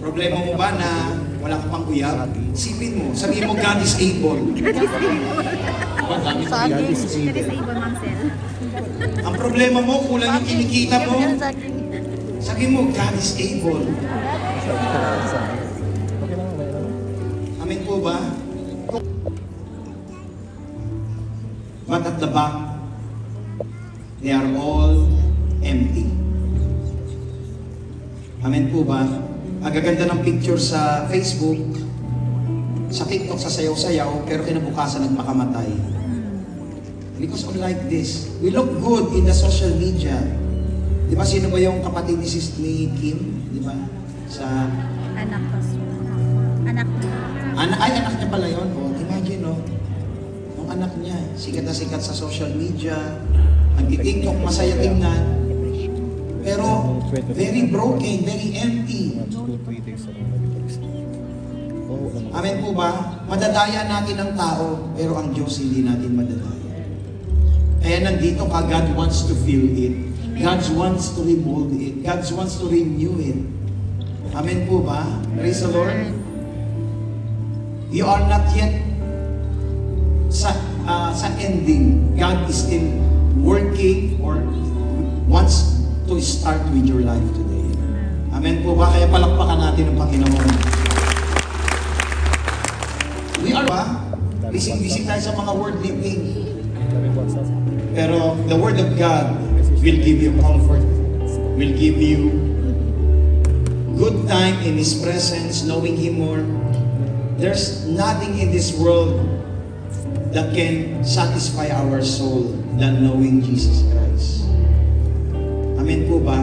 Problema mo ba na wala ka pang uyab? Isipin mo, sabihin mo, God is able. God is able, Ma'am Sel. Ang problema mo, kulang yung kinikita mo. Sabihin mo, God is able. Amen po ba? But at the back, they are all empty. Amen po ba? Ang gaganda ng picture sa Facebook, sa TikTok, sa sayaw-sayaw, pero kinabukasan nagpakamatay. Because unlike this, we look good in the social media. Di ba, sino ba yung kapatid ni Kim? Di ba? Sa... Anak ko. Anak niya. Anak niya pala yun. Oh, imagine, no? Yung anak niya, sikat na sikat sa social media, nag-TikTok, masaya tingnan. Pero, very broken, very empty. Amen po ba? Madadaya natin ang tao, pero ang Diyos hindi natin madadaya. Kaya nandito ka, God wants to fill it. God wants to remold it. God wants to renew it. Amen po ba? Praise the Lord. You are not yet sa ending. God is still working or wants to start with your life today. Amen po ba? Kaya palakpakan natin ang Panginoon. We are ba? Busy tayo sa mga worldly things. Pero the Word of God will give you comfort, will give you good time in His presence, knowing Him more. There's nothing in this world that can satisfy our soul than knowing Jesus Christ. Amen po ba?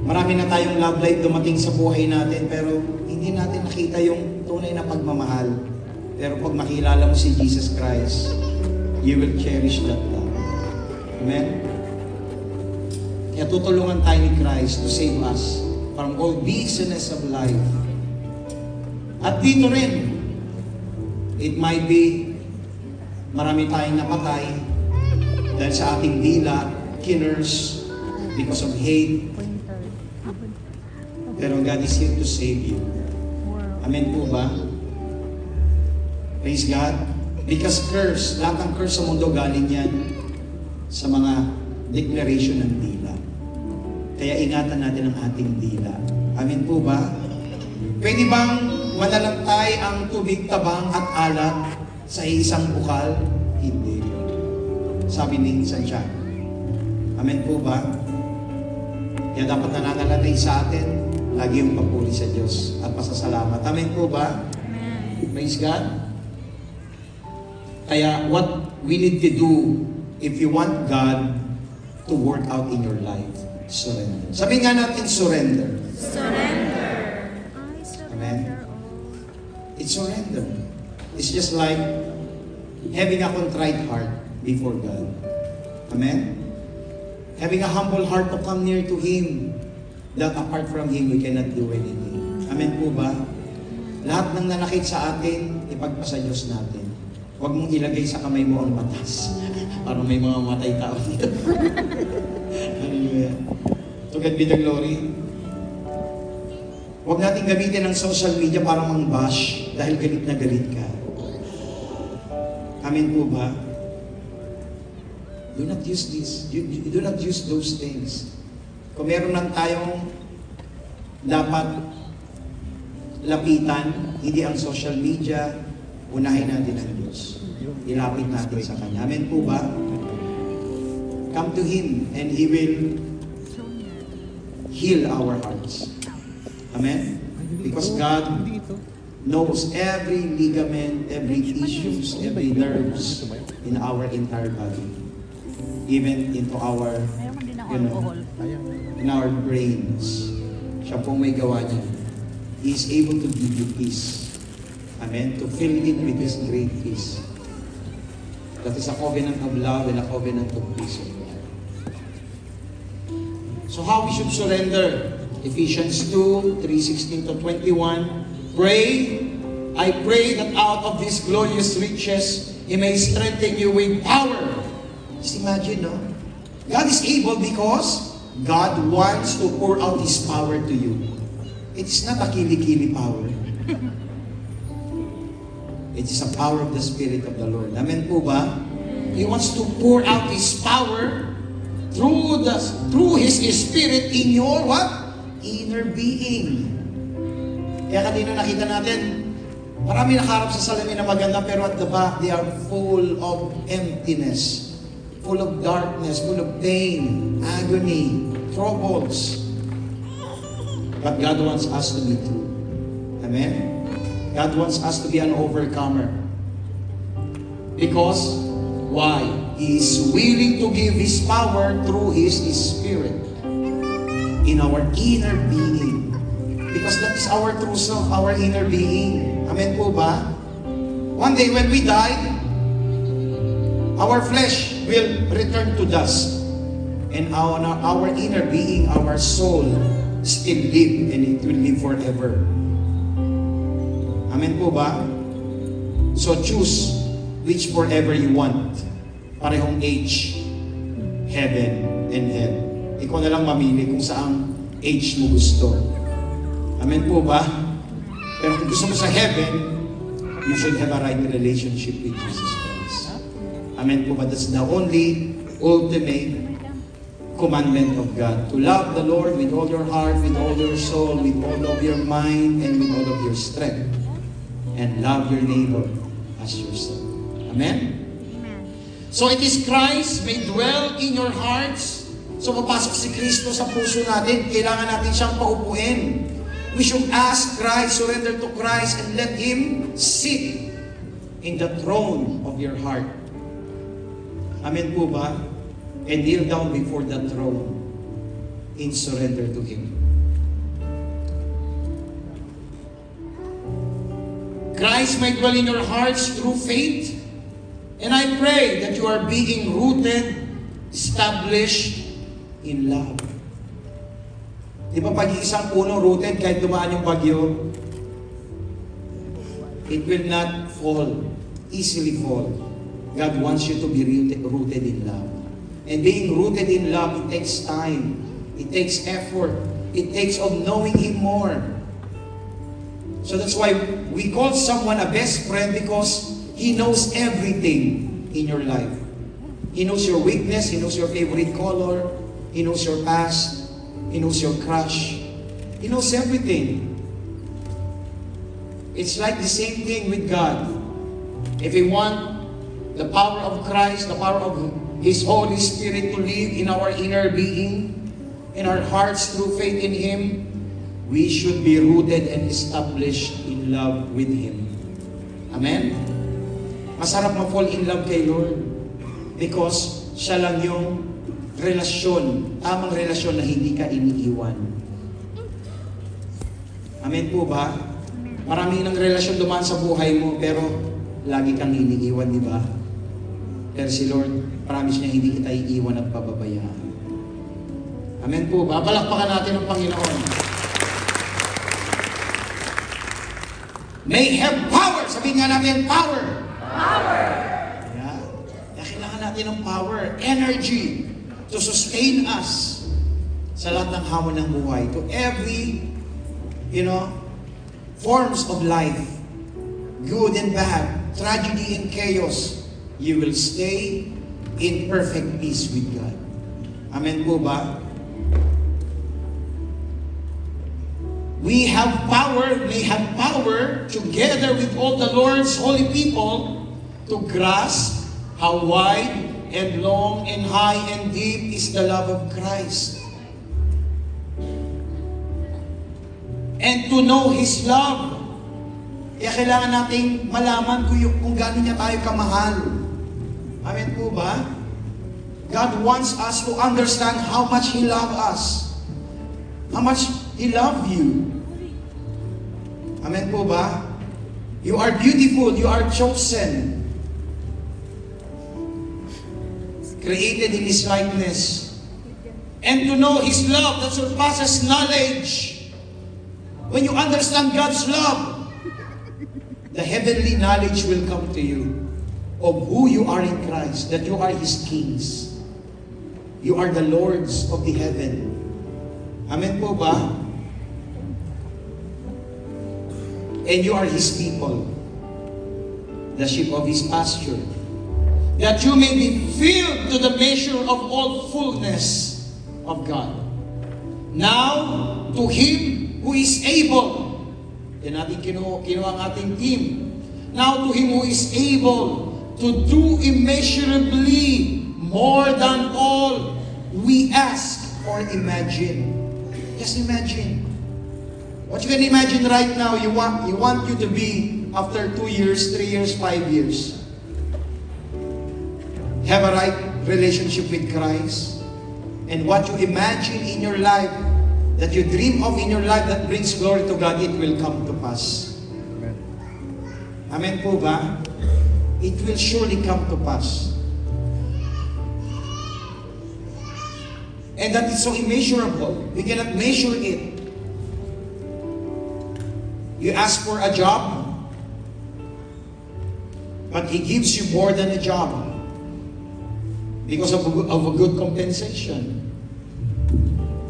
Marami na tayong love life dumating sa buhay natin, pero hindi natin nakita yung tunay na pagmamahal. Pero pag makilala mo si Jesus Christ, you will cherish that love. Amen? Kaya tutulungan tayo ni Christ to save us from all busyness of life. At dito rin, it might be marami tayong napatay dahil sa ating dila, killers, because of hate. Pero God is here to save you. Amen po ba? Praise God. Because curse, lahat ng curse sa mundo galing yan sa mga declaration ng dila. Kaya ingatan natin ang ating dila. Amen po ba? Pwede bang manalantay ang tubig, tabang at alat sa isang bukal? Hindi. Sabi ni Santiago. Amen po ba? Kaya dapat nananalantay sa atin lagi yung papuri sa Diyos at pasasalamat. Amen po ba? Amen. Praise God. Kaya what we need to do if you want God to work out in your life, surrender. Sabi nga natin, surrender. Surrender. Amen? It's surrender. It's just like having a contrite heart before God. Amen? Having a humble heart to come near to Him, that apart from Him, we cannot do anything. Amen po ba? Lahat ng nanakit sa atin, ipagpasa Diyos natin. Huwag mong ilagay sa kamay mo ang batas. Parang may mga matay tao dito. Hallelujah. To God be the glory. Huwag natin gamitin ang social media para mang-bash dahil galit na galit ka. Amen po ba? Do not use this. You do not use those things. Kung meron lang tayong dapat lapitan, hindi ang social media, unahin natin ang Diyos. Ilapit natin sa Kanya. Amen po ba? Come to Him and He will heal our hearts. Amen? Because God knows every ligament, every tissues, every nerves in our entire body. Even into our, in our brains. Siya pong may gawa niya. He is able to give you peace. Amen? To fill it with His great peace. That is a covenant of love and a covenant of peace of God. So how we should surrender? Ephesians 2, 3:16 to 21. Pray, I pray that out of these glorious riches, He may strengthen you with power. Just imagine, no? God is able because God wants to pour out His power to you. It's not a kili-kili power. It is a power of the Spirit of the Lord. Amen po ba? He wants to pour out His power through His Spirit in your what? Inner being. Kaya kanina nakita natin, marami nakaharap sa salamin na maganda, pero at the back, they are full of emptiness, full of darkness, full of pain, agony, troubles. But God wants us to be true. Amen? God wants us to be an overcomer. Because, why? He is willing to give His power through His Spirit in our inner being. Because that is our true self, our inner being. Amen po ba? One day when we die, our flesh will return to dust. And our inner being, our soul, still live, and it will live forever. Amen po ba? So choose which forever you want. Parehong age, heaven and hell. Ikaw na lang mamili kung saang age mo gusto. Amen po ba? Pero kung gusto mo sa heaven, you should have a right relationship with Jesus Christ. Amen po ba? That's the only ultimate commandment of God. To love the Lord with all your heart, with all your soul, with all of your mind, and with all of your strength. And love your neighbor as yourself. Amen? Amen. So it is Christ may dwell in your hearts. So papasok si Kristo sa puso natin. Kailangan natin siyang paupuin. We should ask Christ, surrender to Christ, and let Him sit in the throne of your heart. Amen po ba? And kneel down before the throne in surrender to Him. Christ may dwell in your hearts through faith, and I pray that you are being rooted, established in love. Di ba pag isang puno rooted, kahit dumaan yung bagyo, it will not fall, easily fall. God wants you to be rooted in love. And being rooted in love, it takes time. It takes effort. It takes of knowing Him more. So that's why we call someone a best friend, because he knows everything in your life. He knows your weakness. He knows your favorite color. He knows your past. He knows your crush. He knows everything. It's like the same thing with God. If we want the power of Christ, the power of His Holy Spirit to live in our inner being, in our hearts through faith in Him, we should be rooted and established in love with Him. Amen? Masarap ma-fall in love kay Lord because siya lang yung relasyon, tamang relasyon na hindi ka iniiwan. Amen po ba? Marami ng relasyon dumaan sa buhay mo, pero lagi kang iniiwan, di ba? Pero si Lord, promise niya hindi kita iiwan at pababayaan. Amen po ba? Palakpakan natin ang Panginoon. May have power. Sabihin nga natin, power. Power. Yeah. Kaya kailangan natin ng power, energy to sustain us sa lahat ng hamon ng buhay. To every, forms of life, good and bad, tragedy and chaos, you will stay in perfect peace with God. Amen po ba? We have power, may have power, together with all the Lord's holy people, to grasp how wide and long and high and deep is the love of Christ. And to know His love. Kaya kailangan nating malaman kung gaano niya tayo kamahal. Amen po ba? God wants us to understand how much He loves us. How much He loves you. Amen po ba? You are beautiful. You are chosen. Created in His likeness. And to know His love that surpasses knowledge. When you understand God's love, the heavenly knowledge will come to you of who you are in Christ, that you are His kings. You are the lords of the heaven. Amen po ba? and you are His people, the sheep of His pasture, that you may be filled to the measure of all fullness of God. Now, to Him who is able, yan natin kinuha ang ating team. Now to Him who is able to do immeasurably more than all we ask or imagine. Just imagine. What you can imagine right now, you want you to be after 2 years, 3 years, 5 years. Have a right relationship with Christ. And what you imagine in your life, that you dream of in your life that brings glory to God, it will come to pass. Amen. Amen po ba? It will surely come to pass. And that is so immeasurable. We cannot measure it. You ask for a job, but He gives you more than a job because of a good compensation.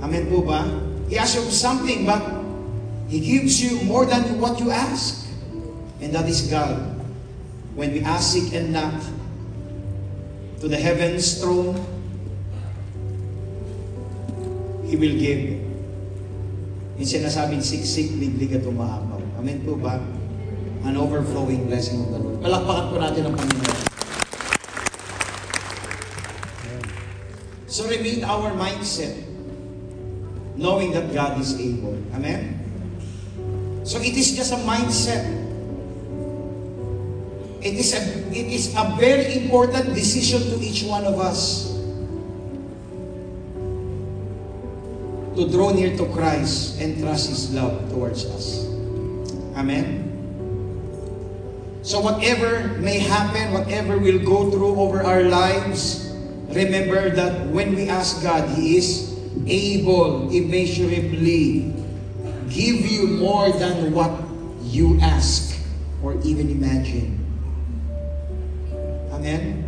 Amen po ba? He asks you for something, but He gives you more than what you ask. And that is God. When we ask, seek, and knock to the heavens throne, He will give. Yung sinasabing siksik, liglig at umaapaw. Amen po ba? An overflowing blessing of the Lord. Palakpakan po natin ang Panginoon. So remain our mindset, knowing that God is able. Amen? So it is just a mindset. It is a very important decision to each one of us to draw near to Christ and trust His love towards us. Amen? So whatever may happen, whatever we'll go through over our lives, remember that when we ask God, He is able immeasurably give you more than what you ask or even imagine. Amen?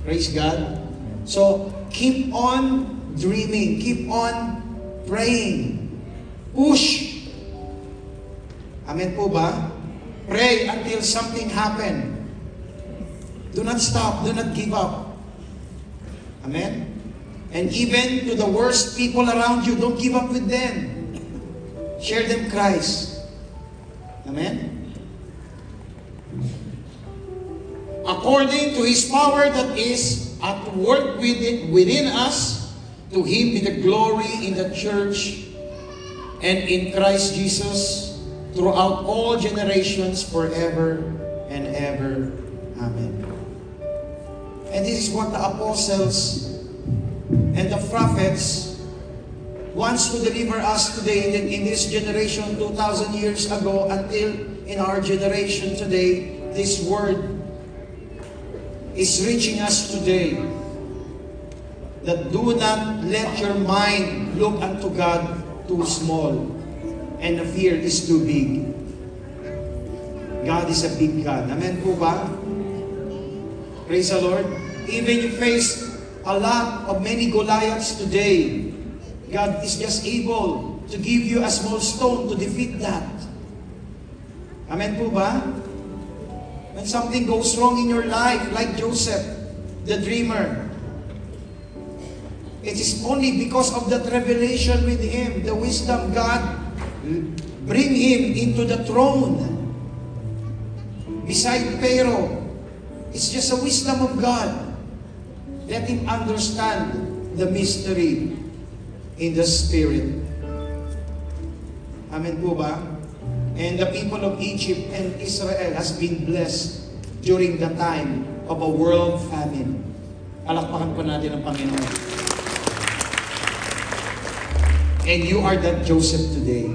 Praise God. So, keep on dreaming. Keep on praying. Push. Amen po ba? Pray until something happen. Do not stop. Do not give up. Amen? And even to the worst people around you, don't give up with them. Share them Christ. Amen? According to His power that is at work within us, to Him be the glory in the church and in Christ Jesus throughout all generations forever and ever. Amen. And this is what the apostles and the prophets wants to deliver us today in this generation 2,000 years ago until in our generation today. This word is reaching us today, that do not let your mind look unto God too small and the fear is too big. God is a big God. Amen po ba? Praise the Lord. Even you face a lot of many Goliaths today, God is just able to give you a small stone to defeat that. Amen po ba? When something goes wrong in your life, like Joseph, the dreamer, it is only because of that revelation with him, the wisdom God bring him into the throne beside Pharaoh. It's just a wisdom of God. Let him understand the mystery in the Spirit. Amen po ba? And the people of Egypt and Israel has been blessed during the time of a world famine. Palakpakan po natin ang Panginoon. And you are that Joseph today.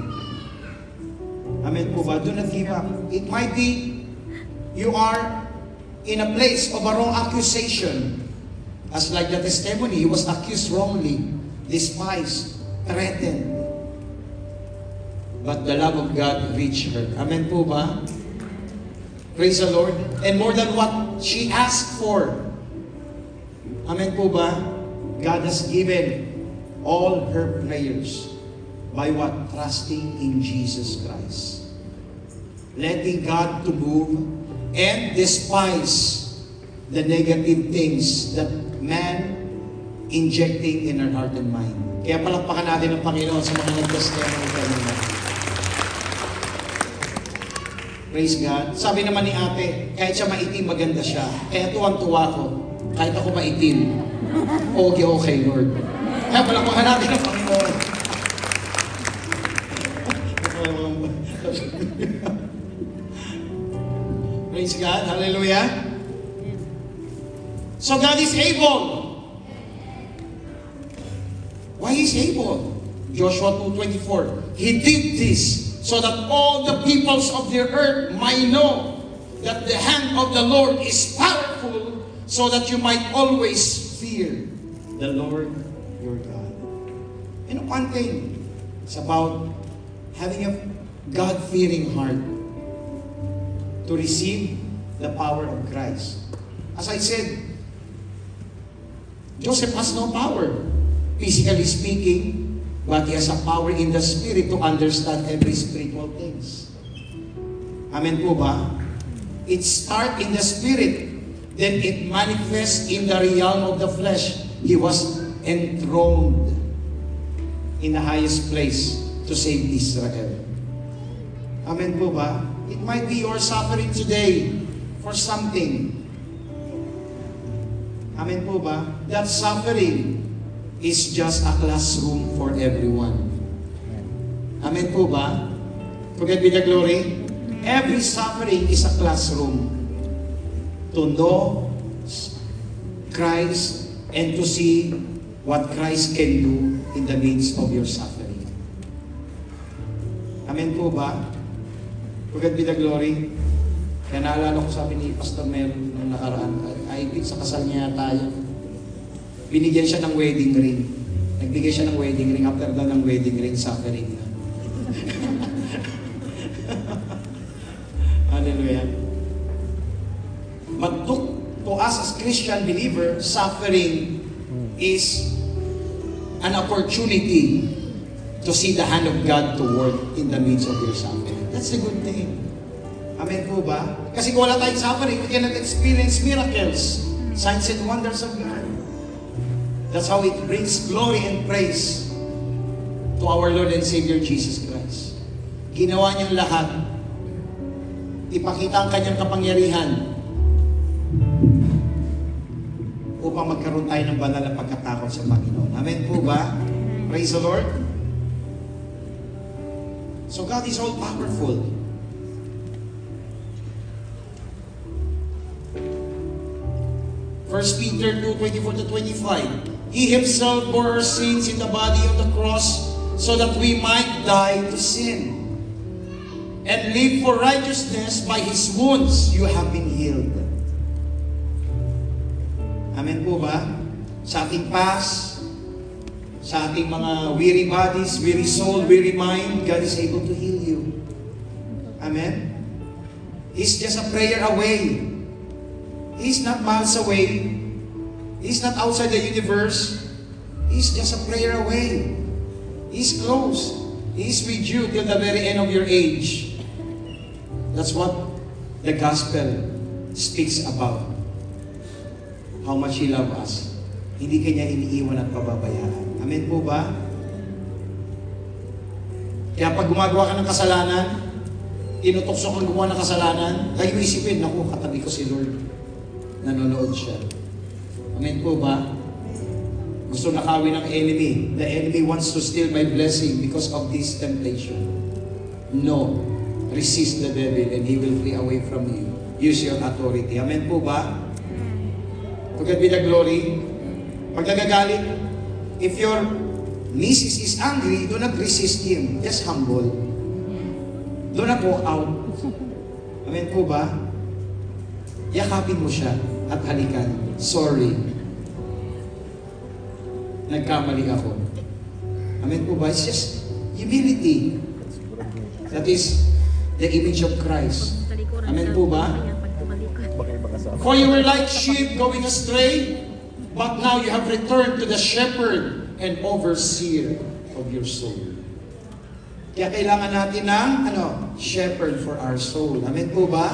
Amen po ba? Do not give up. It might be you are in a place of a wrong accusation. As like the testimony, he was accused wrongly, despised, threatened. But the love of God reached her. Amen po ba? Praise the Lord. And more than what she asked for. Amen po ba? God has given all her prayers by what? Trusting in Jesus Christ. letting God to move, and despise the negative things that man injecting in our heart and mind. Kaya palakpakan natin ang Panginoon sa mga nag-testimony kanina. Praise God. Sabi naman ni ate, kahit siya maitim, maganda siya. Kaya tuwang-tuwa ko, kahit ako maitim, okay, Lord. Kaya palakpakan natin ang Panginoon. Praise God. Hallelujah. So God is able. Why is able? Joshua 2:24. He did this so that all the peoples of the earth might know that the hand of the Lord is powerful, so that you might always fear the Lord your God. You know, one thing, it's about having a God-fearing heart to receive the power of Christ. As I said, Joseph has no power, physically speaking, but he has a power in the spirit to understand every spiritual things. Amen po ba? It starts in the spirit, then it manifests in the realm of the flesh. He was enthroned in the highest place to save Israel. Amen po ba? It might be your suffering today for something. Amen po ba? That suffering is just a classroom for everyone. Amen po ba? Forget be the glory. Every suffering is a classroom to know Christ and to see what Christ can do in the midst of your suffering. Amen po ba? Forget be the glory. Kaya naalala ko, sabi ni Pastor Mel nung nakaraan, I think sa kasal niya tayo, binigyan siya ng wedding ring. Nagbigay siya ng wedding ring. After daw ng wedding ring, suffering na. Hallelujah. But to us as Christian believer, suffering is an opportunity to see the hand of God to work in the midst of your suffering. That's a good thing. Amen po ba? Kasi kung wala tayong suffering, we cannot experience miracles, signs and wonders of God. That's how it brings glory and praise to our Lord and Savior Jesus Christ. Ginawa niyang lahat. Ipakita ang kanyang kapangyarihan upang magkaroon tayo ng banal na pagkatakot sa Panginoon. Amen po ba? Praise the Lord. So God is all powerful. First Peter 2:24-25. He himself bore our sins in the body on the cross so that we might die to sin and live for righteousness. By His wounds you have been healed. Amen po ba? Sa ating past, sa ating mga weary bodies, weary soul, weary mind, God is able to heal you. Amen? He's just a prayer away. He's not miles away. He's not outside the universe. He's just a prayer away. He's close. He's with you till the very end of your age. That's what the gospel speaks about. How much He loves us. Hindi kanya iniiwan at pababayaan. Amen po ba? Kaya pag gumagawa ka ng kasalanan, tinutokso kang gumawa ng kasalanan, lagi mo isipin, naku, katabi ko si Lord. Nanonood siya. Amen po ba? Gusto nakawin ng enemy. The enemy wants to steal my blessing because of this temptation. No. Resist the devil and he will flee away from you. Use your authority. Amen po ba? Forget be the glory. Pag nagagalit, if your misis is angry, do not resist him. Just humble. Do not walk out. Amen po ba? Yakapin mo siya at halikan. Sorry. Nagkamali ako. Amen po ba? It's just humility. That is the image of Christ. Amen po ba? For you were like sheep going astray, but now you have returned to the shepherd and overseer of your soul. Kaya kailangan natin ng shepherd for our soul. Amen po ba?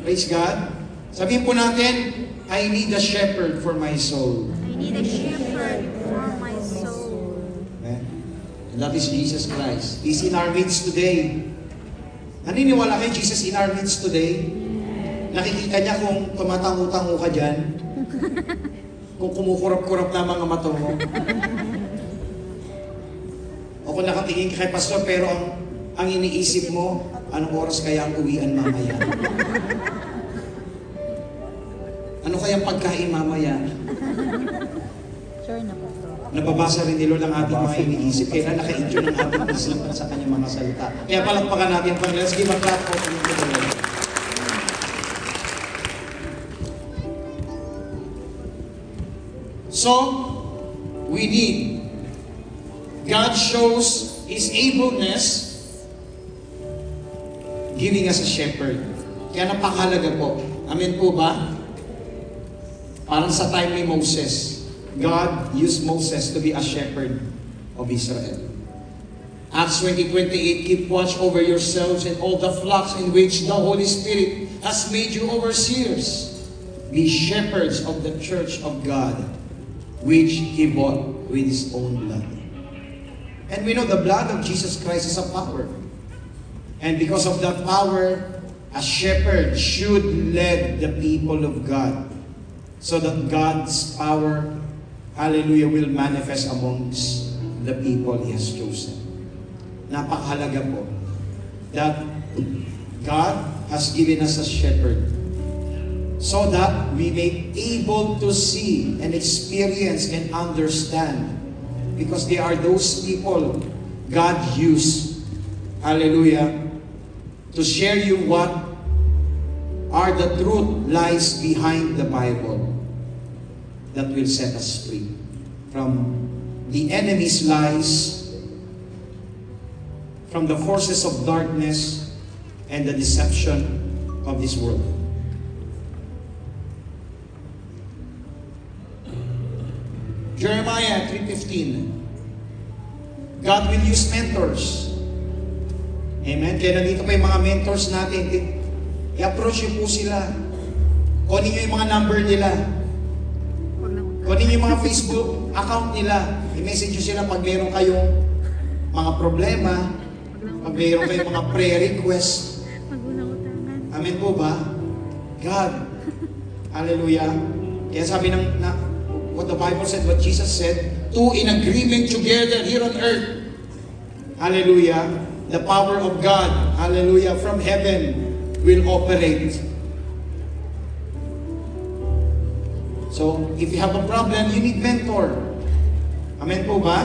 Praise God. Sabihin po natin, I need a shepherd for my soul. I need a shepherd for my soul. Amen. And that is Jesus Christ. He's in our midst today. Naniniwala kayo Jesus in our midst today? Nakikita niya kung tumatango-tango ka dyan? Kung kumukurap-kurap na mga mata mo? O kung nakatingin ka kay pastor pero ang iniisip mo, anong oras kaya ang uwian mamaya? Ano kaya pagkain mamaya? Sure na po. Nababasa rin ni Lord ang ating mga iniisip. Kaya naka-intune ng ating isipan sa kanyang mga salita. Kaya palakpakan natin ang Panginoon. Let's give a clap for the Lord. So, we need. God shows His ableness giving us a shepherd. Kaya napakahalaga po. Amen po ba? Parang sa time ni Moses, God used Moses to be a shepherd of Israel. Acts 20:28, keep watch over yourselves and all the flocks in which the Holy Spirit has made you overseers. Be shepherds of the church of God, which He bought with His own blood. And we know the blood of Jesus Christ is a power. And because of that power, a shepherd should lead the people of God so that God's power, hallelujah, will manifest amongst the people He has chosen. Napakahalaga po that God has given us a shepherd so that we may able to see and experience and understand, because they are those people God used, hallelujah, to share you what are the truth lies behind the Bible that will set us free from the enemy's lies, from the forces of darkness and the deception of this world. Jeremiah 3:15. God will use mentors. Amen? Kaya nandito pa yung mga mentors natin. I-approach nyo po sila. Kunin nyo yung mga number nila. Kunin nyo yung mga Facebook account nila. I-message nyo sila pag meron kayong mga problema, pag meron kayong mga prayer request. Amen po ba? God. Hallelujah. Kaya sabi what the Bible said, what Jesus said, two in agreement together here on earth. Hallelujah. The power of God, hallelujah, from heaven will operate. So, if you have a problem, you need mentor. Amen po ba?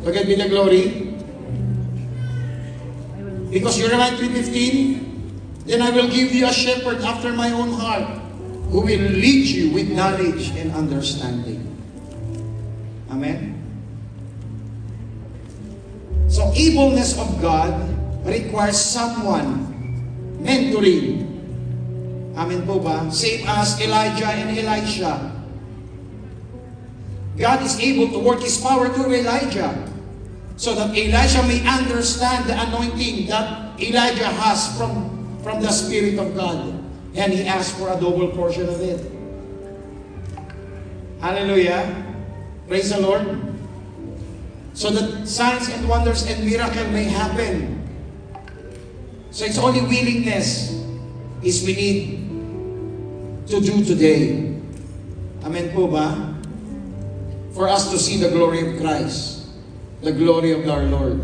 To God be the glory. Because Jeremiah 3:15, then I will give you a shepherd after my own heart, who will lead you with knowledge and understanding. Amen? So, ableness of God requires someone mentoring. Amen po ba? Same as Elijah and Elisha. God is able to work His power through Elijah so that Elisha may understand the anointing that Elijah has from the Spirit of God. And he asked for a double portion of it. Hallelujah. Praise the Lord. So that signs and wonders and miracles may happen. So it's only willingness is we need to do today. Amen po ba? For us to see the glory of Christ, the glory of our Lord.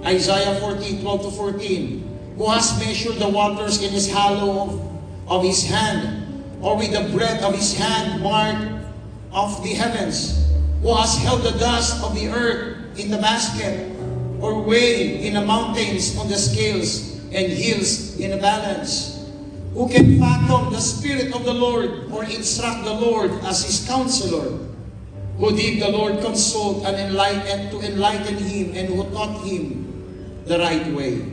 Isaiah 40:12-14. Who has measured the waters in his hollow of his hand, or with the breadth of his hand marked of the heavens? Who has held the dust of the earth in the basket, or weighed in the mountains on the scales, and hills in a balance? Who can fathom the Spirit of the Lord, or instruct the Lord as his counselor? Who did the Lord consult and enlighten him, and who taught him the right way?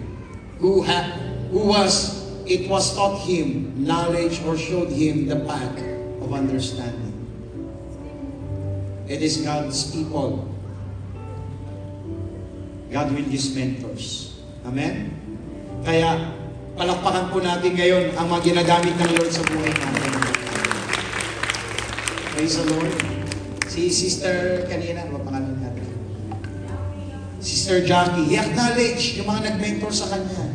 It was taught him knowledge, or showed him the path of understanding. It is God's people. God will use mentors. Amen? Kaya, palakpakan po natin ngayon ang mga ginagamit ng Lord sa buhay natin. Praise the Lord. Si Sister kanina, ano ba pangalan natin? Sister Jackie, i-acknowledge yung mga nag-mentor sa kanya.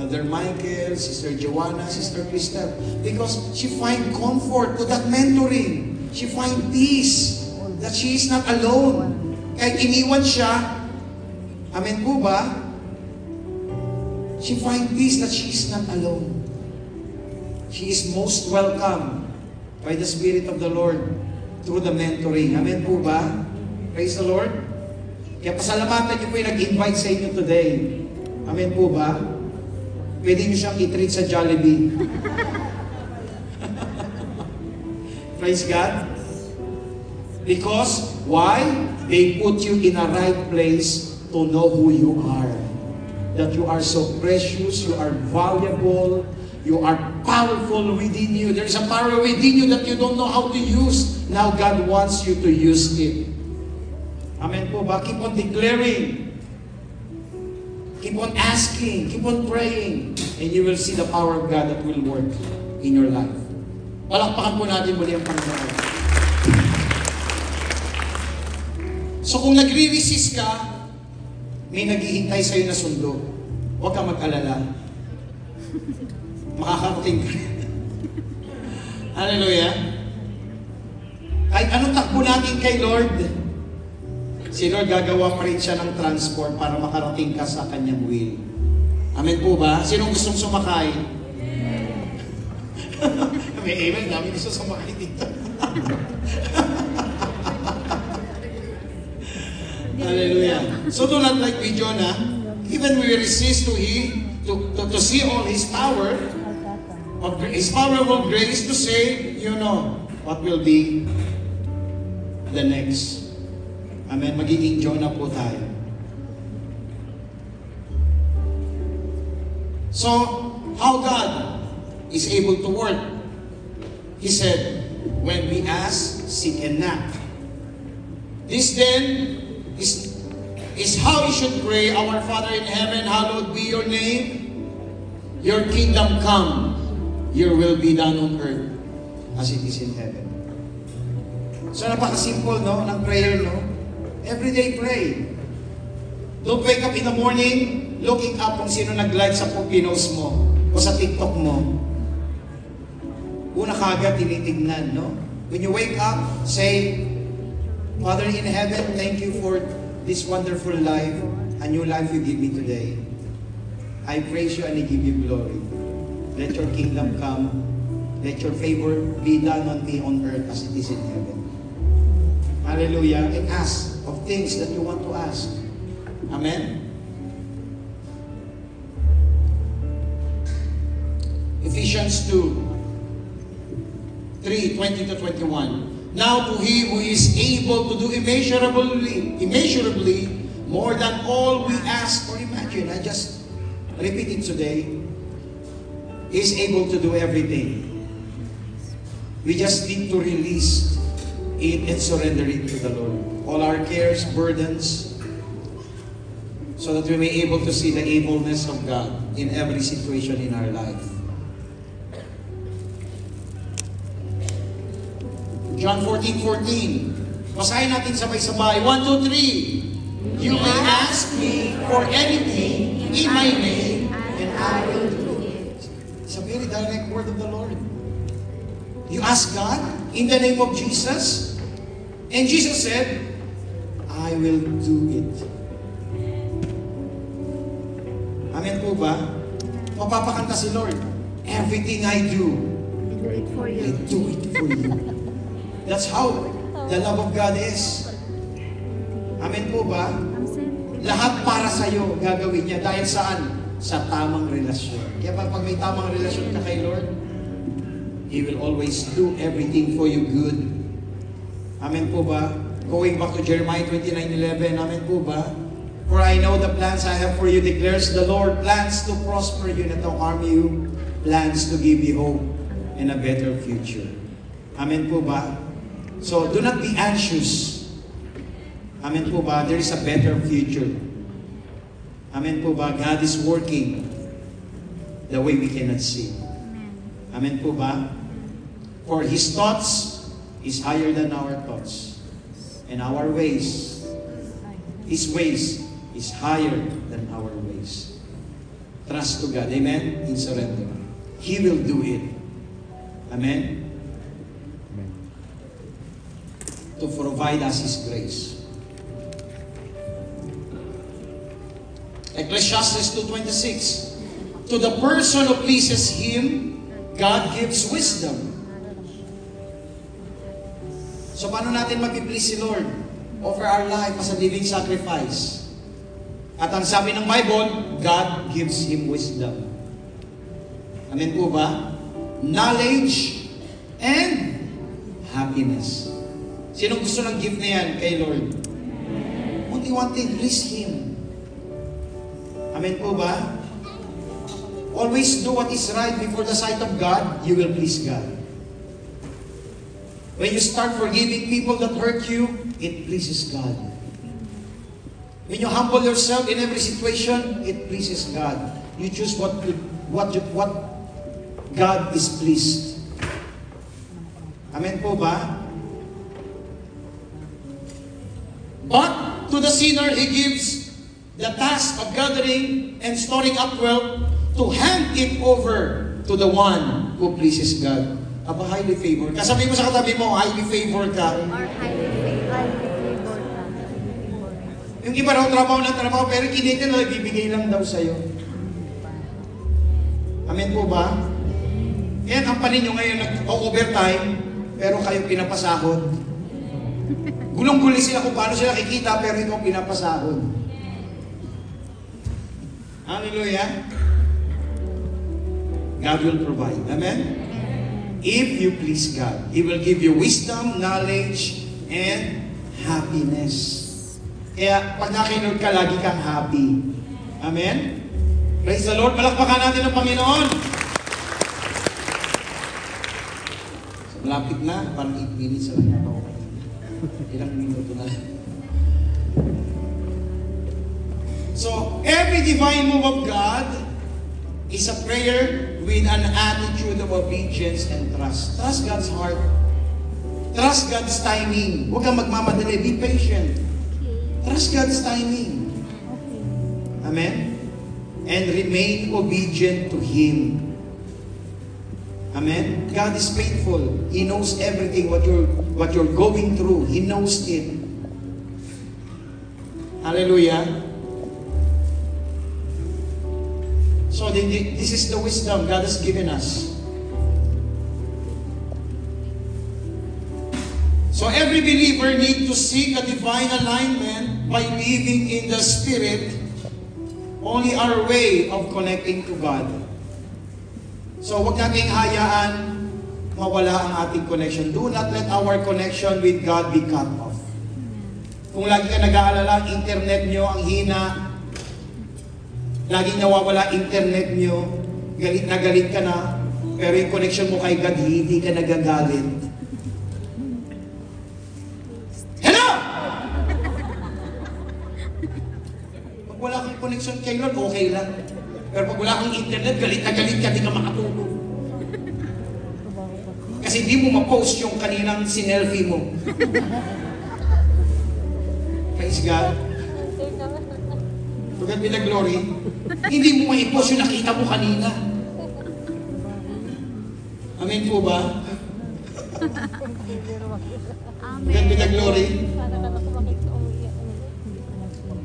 Brother Michael, Sister Joanna, Sister Crystal. Because she find comfort to that mentoring. She find peace that she is not alone. Kahit iniwan siya, amen po ba? She find peace that she is not alone. She is most welcome by the Spirit of the Lord through the mentoring. Amen po ba? Praise the Lord. Kaya pasalamatan niyo po yung nag-invite sa inyo today. Amen po ba? Pwede niyo siyang i-treat sa Jollibee. Praise God. Because, why? They put you in a right place to know who you are. That you are so precious, you are valuable, you are powerful within you. There is a power within you that you don't know how to use. Now God wants you to use it. Amen po ba? Keep on declaring. Keep on asking. Keep on praying. And you will see the power of God that will work in your life. Palakpakan po natin muli ang Panginoon. So kung nagre-resist ka, may naghihintay sa'yo na sundo. Huwag kang mag-alala. Makakarating ka. Hallelujah. Kahit anong takbo natin kay Lord, si Lord gagawa pa rin siya ng transport para makarating ka sa kanyang will. Amen po ba? Sinong gustong sumakay? May amen. Dami gusto sumakay dito. Hallelujah. So do not like with Jonah. Even we resist to see all His power, His powerful grace to say, you know, what will be the next. Amen. Magiging Jonah po tayo. So, how God is able to work? He said, when we ask, seek and knock. This then is how you should pray. Our Father in heaven, hallowed be your name. Your kingdom come. Your will be done on earth as it is in heaven. So napaka-simple, no, ng prayer, no? Everyday pray. Don't wake up in the morning looking up kung sino nag-like sa pinost mo o sa TikTok mo. Una kagad tinitignan, no? When you wake up, say, Father in heaven, thank you for this wonderful life, a new life you give me today. I praise you and I give you glory. Let your kingdom come. Let your favor be done on me on earth as it is in heaven. Hallelujah. And ask of things that you want to ask. Amen. Ephesians 2:3-20-21. Now to Him who is able to do immeasurably more than all we ask or imagine. I just repeat it today. He is able to do everything. We just need to release it and surrender it to the Lord. All our cares, burdens, so that we may be able to see the ableness of God in every situation in our life. John 14:14. Basahin natin sabay-sabay. 1, 2, 3. You may ask me for anything in my name, and I will do it. It's a very direct word of the Lord. You ask God in the name of Jesus, and Jesus said, I will do it. Amen po ba? Mapapakanta si Lord. Everything I do, Do it for I you. do it for you. That's how the love of God is. Amen po ba? Lahat para sa'yo gagawin niya. Dahil saan? Sa tamang relasyon. Kaya pag may tamang relasyon ka kay Lord, He will always do everything for you good. Amen po ba? Going back to Jeremiah 29:11, amen po ba? For I know the plans I have for you, declares the Lord, plans to prosper you, not to harm you, plans to give you hope and a better future. Amen po ba? So, do not be anxious. Amen po ba? There is a better future. Amen po ba? God is working the way we cannot see. Amen po ba? For His thoughts is higher than our thoughts. And our ways, His ways is higher than our ways. Trust to God. Amen? In surrender. He will do it. Amen? To provide us His grace. Ecclesiastes 2:26. To the person who pleases Him, God gives wisdom. So paano natin mag-please si Lord? Offer our life as a living sacrifice. At ang sabi ng Bible, God gives Him wisdom. Amen po ba? Knowledge and happiness. Sinong gusto ng gift na yan kay Lord? Only one thing, please Him. Amen po ba? Always do what is right before the sight of God, you will please God. When you start forgiving people that hurt you, it pleases God. When you humble yourself in every situation, it pleases God. You choose what God is pleased. Amen po ba? But to the sinner, He gives the task of gathering and storing up wealth to hand it over to the one who pleases God. Aba, highly favored. Kasabi mo sa katabi mo, highly favored ka. Or highly favored ka. Yung iba raw trabaho ng trabaho, pero kinitin na bibigay lang daw sa'yo. Amen po ba? Kaya ang panin nyo ngayon nag-overtime, pero kayo pinapasahod. Gulong-guli sila kung paano sila kikita, pero ikaw pinapasahod. Hallelujah. God will provide. Amen? If you please God, He will give you wisdom, knowledge, and happiness. Kaya pag nakinod ka, lagi kang happy. Amen? Praise the Lord. Malakpakan natin ang Panginoon. So, malapit na. Parang 8 minutes lang na ako. Ilang minuto na. So, every divine move of God is a prayer with an attitude of obedience and trust. Trust God's heart. Trust God's timing. Huwag kang magmamadali. Be patient. Trust God's timing. Amen? And remain obedient to Him. Amen? God is faithful. He knows everything what you're going through. He knows it. Hallelujah. So this is the wisdom God has given us. So every believer needs to seek a divine alignment by living in the Spirit, only our way of connecting to God. So huwag nating hayaan mawala ang ating connection. Do not let our connection with God be cut off. Kung lagi ka nag-aalala, internet nyo ang hina, laging nawawala internet nyo, galit na galit ka na, pero yung connection mo kay God, hindi ka nagagalit. Hello! Pag wala kang connection kay Lord, okay lang. Pero pag wala kang internet, galit na galit ka, di ka makatulog. Kasi di mo ma-post yung kaninang sinelfie mo. Praise God. To God be the glory. Hindi mo ma-post yung nakita mo kanina. Amen po ba? To God be the glory.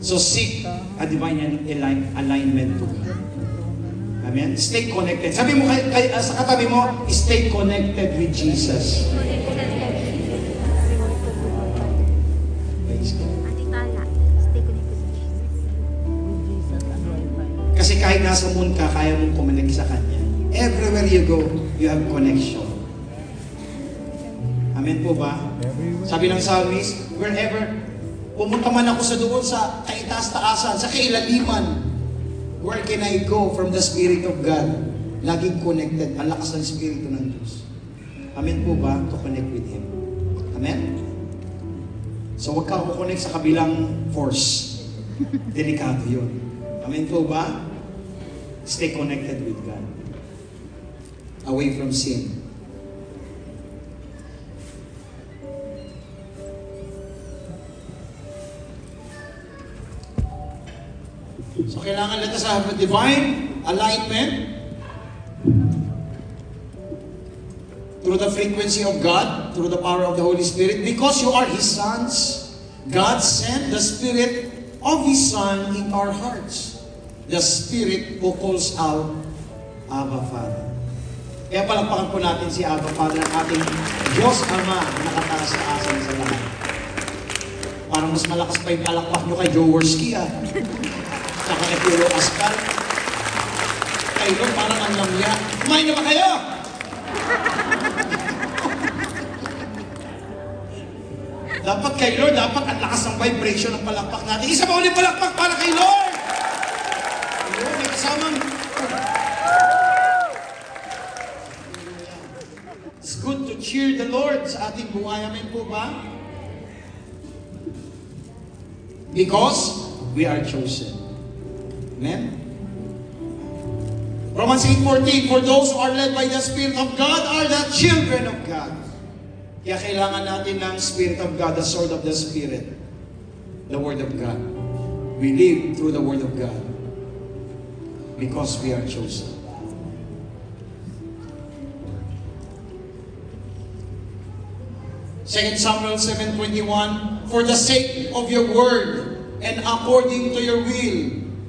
So seek a divine alignment to God. Amen? Stay connected. Sabi mo sa katabi mo, stay connected with Jesus. Praise God. Kasi kahit nasa moon ka, kaya mong kuminig sa Kanya. Everywhere you go, you have connection. Amen po ba? Sabi ng psalmist, wherever, pumunta man ako sa doon sa kaitaas-taasan, sa kailaliman, where can I go from the Spirit of God? Laging connected. Ang lakas ng Espiritu ng Diyos. Amen po ba? To connect with Him. Amen? So huwag ka kukonek sa kabilang force. Delikado yun. Amen po ba? Stay connected with God. Away from sin. So kailangan let us have a divine alignment through the frequency of God, through the power of the Holy Spirit. Because you are His sons, God sent the Spirit of His Son in our hearts. The Spirit who calls out, Abba Father. Kaya palakpakan po natin si Abba Father, ang ating Diyos Ama na nakataas sa asan sa lahat. Parang mas malakas pa yung palakpak nyo kay Joe Worski, saka kay Puro Ascal. Kayo, parang ang lamya. Kumain na ba kayo? Dapat kay Lord, dapat ang lakas ng vibration ng palakpak natin. Isa pa ulit palakpak para kay Lord! Ayun, may kasamang... It's good to cheer the Lord sa ating buhay. Amen po ba? Because we are chosen. Amen? Romans 8:14, for those who are led by the Spirit of God are the children of God. Kaya kailangan natin ng Spirit of God, the sword of the Spirit, the Word of God. We live through the Word of God because we are chosen. Second Samuel 7:21, for the sake of your word and according to your will,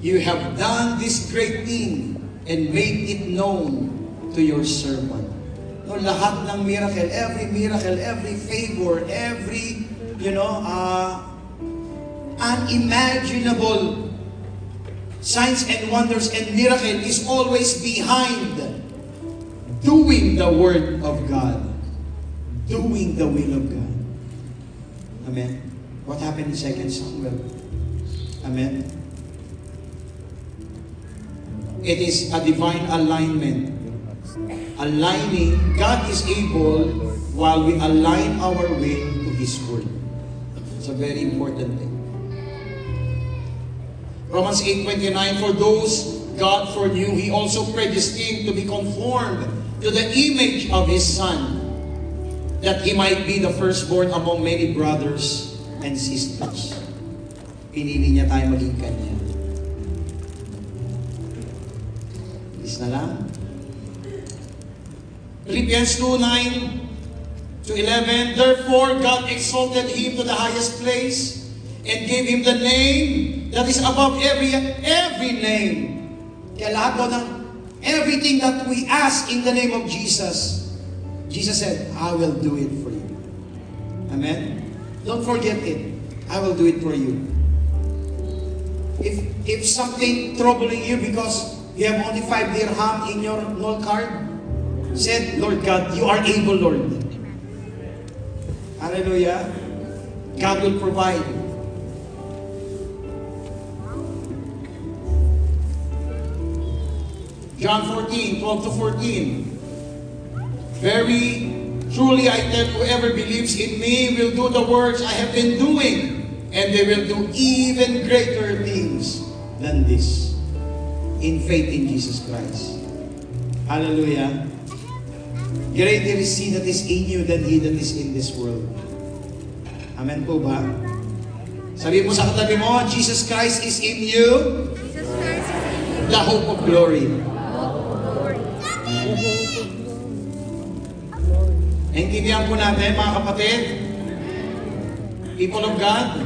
you have done this great thing and made it known to your servant. No, lahat ng miracle, every favor, every, unimaginable signs and wonders and miracle is always behind doing the Word of God. Doing the will of God. Amen. What happened in 2 Samuel? Amen. It is a divine alignment. Aligning, God is able while we align our will to His Word. It's a very important thing. Romans 8:29, for those God foreknew, He also predestined to be conformed to the image of His Son, that He might be the firstborn among many brothers and sisters. Pinili niya tayo maging Kanya. Is na lang. Philippians 2:9-11, therefore God exalted Him to the highest place and gave Him the name that is above every name. Kaya lahat po ng everything that we ask in the name of Jesus, Jesus said, I will do it for you. Amen? Don't forget it. I will do it for you. If something troubling you because you have only 5 dirham in your note card, said, Lord God, you are able, Lord. Hallelujah. God will provide. John 14:12-14. Very truly I tell you, whoever believes in me will do the works I have been doing, and they will do even greater things than this, in faith in Jesus Christ. Hallelujah. Greater is He that is in you than he that is in this world. Amen po ba? Sabi mo sa katabi mo, Jesus Christ is in you, the hope of glory. Naintindihan po natin, mga kapatid, people of God.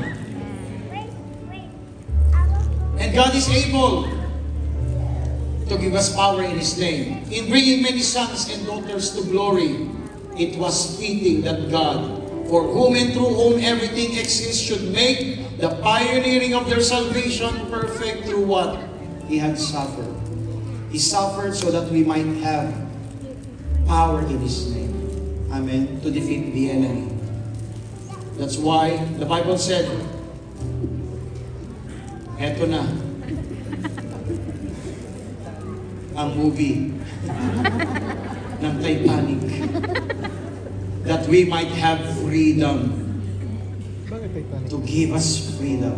And God is able to give us power in His name. In bringing many sons and daughters to glory, it was fitting that God, for whom and through whom everything exists, should make the pioneering of their salvation perfect through what He had suffered. He suffered so that we might have power in His name. Amen. To defeat the enemy. That's why the Bible said, eto na ang movie ng Titanic, that we might have freedom. to give us freedom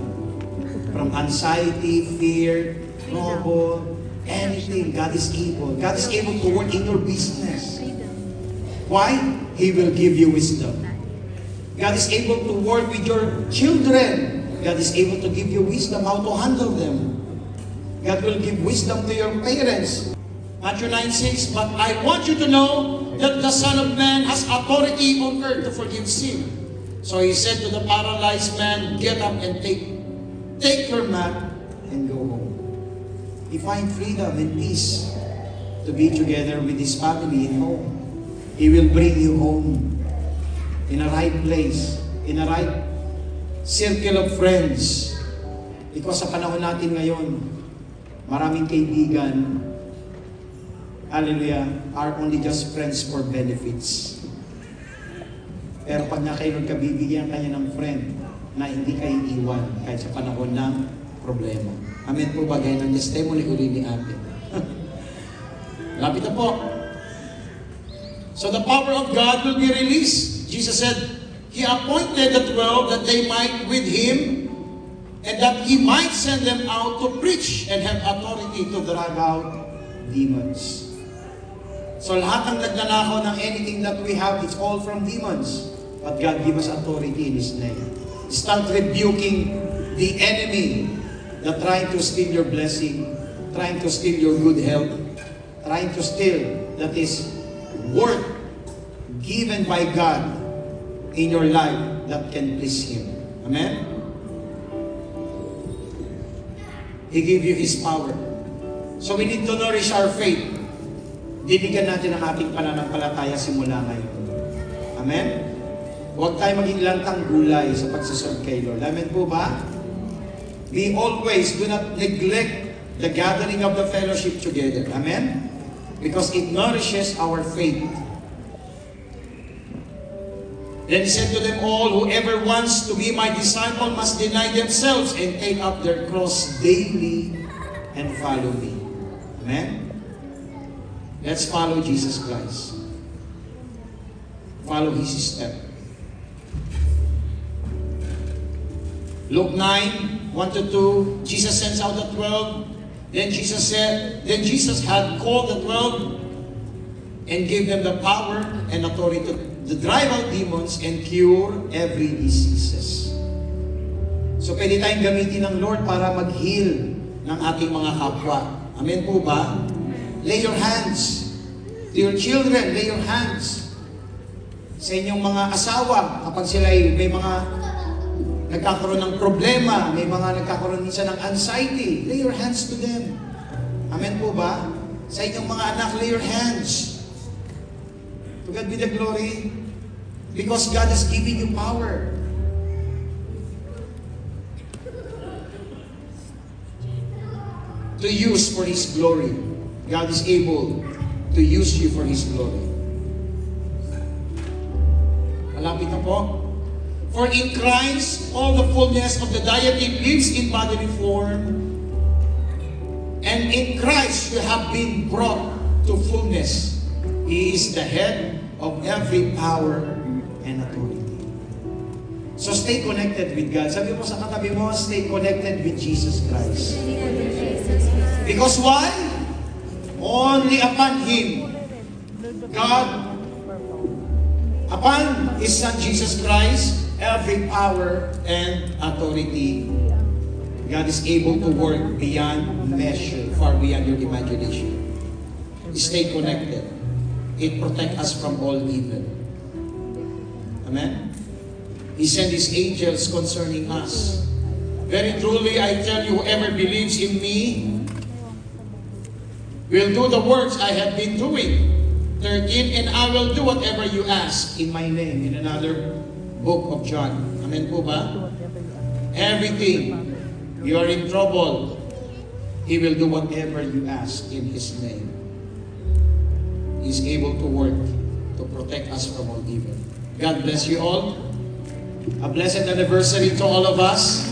from anxiety, fear, trouble, anything. God is able. God is able to work in your business. Why? He will give you wisdom. God is able to work with your children. God is able to give you wisdom how to handle them. God will give wisdom to your parents. Matthew 9:6, but I want you to know that the Son of Man has authority on earth to forgive sin. So he said to the paralyzed man, get up and take your mat and go home. He find freedom and peace to be together with his family in home. He will bring you home in a right place, in a right circle of friends. Because sa panahon natin ngayon, maraming kaibigan, hallelujah, are only just friends for benefits. Pero pag nakailod ka, bibigyan kanya ng friend na hindi kayo iwan kahit sa panahon ng problema. Amen po ba? Gaya ng testimony uli ni ate. Lapit na po. So the power of God will be released. Jesus said, He appointed the 12 that they might with Him and that He might send them out to preach and have authority to drive out demons. So lahat ng nagnanakaw ng anything that we have, it's all from demons. But God give us authority in His name. Start rebuking the enemy that trying to steal your blessing, trying to steal your good health, trying to steal that is worth given by God in your life that can please Him. Amen? He give you His power. So we need to nourish our faith. Dibigyan natin ang ating pananampalataya simula ngayon. Amen? Huwag tayo maging lantang gulay sa pagsaserve kay Lord. Amen po ba? We always do not neglect the gathering of the fellowship together. Amen? Because it nourishes our faith. Then He said to them all, whoever wants to be my disciple must deny themselves and take up their cross daily and follow me. Amen? Let's follow Jesus Christ. Follow His step. Luke 9, 1-2, Jesus sends out the 12. Then Jesus had called the 12 and gave them the power and authority to drive out demons and cure every diseases. So pwede tayong gamitin ng Lord para mag-heal ng ating mga kapwa. Amen po ba? Lay your hands to your children. Lay your hands sa inyong mga asawa kapag sila may mga nagkakaroon ng problema, may mga nagkakaroon minsan ng anxiety. Lay your hands to them. Amen po ba? Sa inyong mga anak, lay your hands. To God be the glory. Because God has given you power. To use for His glory. God is able to use you for His glory. Malapit na po. For in Christ, all the fullness of the deity lives in bodily form. And in Christ, you have been brought to fullness. He is the head of every power and authority. So stay connected with God. Sabi mo sa katabi mo, stay connected with Jesus Christ. Because why? Only upon Him, God, upon His Son Jesus Christ, every power and authority, God is able to work beyond measure, far beyond your imagination. Stay connected. It protects us from all evil. Amen? He sent His angels concerning us. Very truly, I tell you, whoever believes in me will do the works I have been doing. 13, and I will do whatever you ask in my name. In another book of John. Amen po ba? Everything you are in trouble, He will do whatever you ask in His name. He is able to work to protect us from all evil. God bless you all. A blessed anniversary to all of us.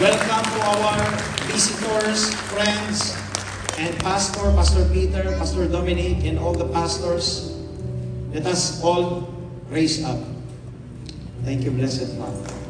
Welcome to our visitors, friends, and Pastor Peter, Pastor Dominic, and all the pastors. Let us all raise up. Thank you, blessed Father.